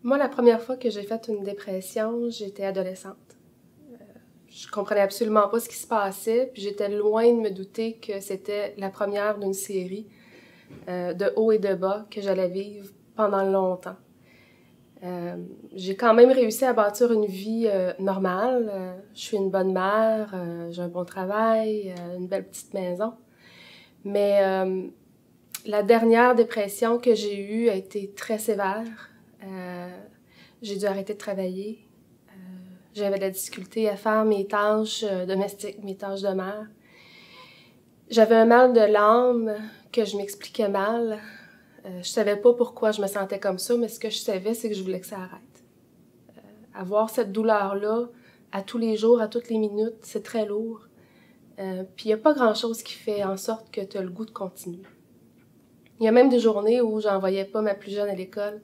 Moi, la première fois que j'ai fait une dépression, j'étais adolescente. Je comprenais absolument pas ce qui se passait, puis j'étais loin de me douter que c'était la première d'une série de hauts et de bas que j'allais vivre pendant longtemps. J'ai quand même réussi à bâtir une vie normale. Je suis une bonne mère, j'ai un bon travail, une belle petite maison. Mais la dernière dépression que j'ai eue a été très sévère. J'ai dû arrêter de travailler. J'avais de la difficulté à faire mes tâches domestiques, mes tâches de mère. J'avais un mal de l'âme que je m'expliquais mal. Je savais pas pourquoi je me sentais comme ça, mais ce que je savais, c'est que je voulais que ça arrête. Avoir cette douleur-là, à tous les jours, à toutes les minutes, c'est très lourd. Puis il n'y a pas grand-chose qui fait en sorte que tu as le goût de continuer. Il y a même des journées où j'envoyais pas ma plus jeune à l'école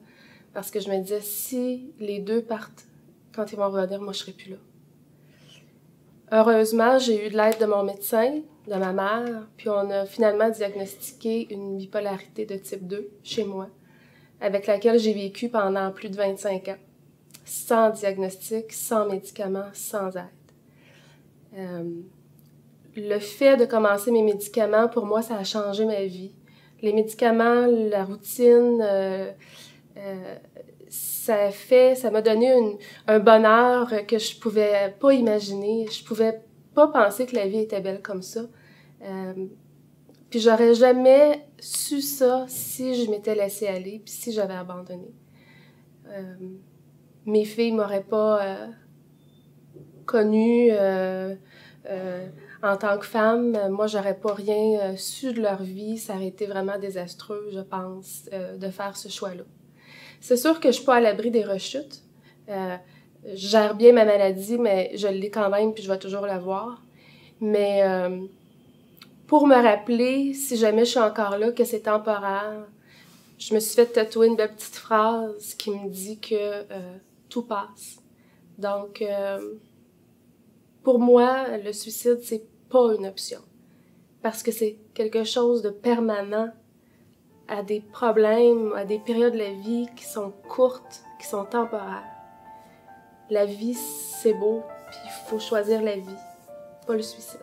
parce que je me disais, si les deux partent, quand ils vont revenir, moi je serai plus là. Heureusement, j'ai eu de l'aide de mon médecin, de ma mère, puis on a finalement diagnostiqué une bipolarité de type 2 chez moi, avec laquelle j'ai vécu pendant plus de 25 ans, sans diagnostic, sans médicaments, sans aide. Le fait de commencer mes médicaments, pour moi, ça a changé ma vie. Les médicaments, la routine, ça m'a donné un bonheur que je pouvais pas imaginer. Je pouvais pas penser que la vie était belle comme ça. Puis j'aurais jamais su ça si je m'étais laissée aller, puis si j'avais abandonné. Mes filles m'auraient pas connue en tant que femme. Moi, j'aurais pas rien su de leur vie. Ça aurait été vraiment désastreux, je pense, de faire ce choix-là. C'est sûr que je suis pas à l'abri des rechutes. Je gère bien ma maladie, mais je l'ai quand même, puis je vais toujours l'avoir. Mais pour me rappeler, si jamais je suis encore là, que c'est temporaire, je me suis fait tatouer une belle petite phrase qui me dit que tout passe. Donc, pour moi, le suicide, c'est pas une option. Parce que c'est quelque chose de permanent à des problèmes, à des périodes de la vie qui sont courtes, qui sont temporaires. La vie, c'est beau, puis il faut choisir la vie, pas le suicide.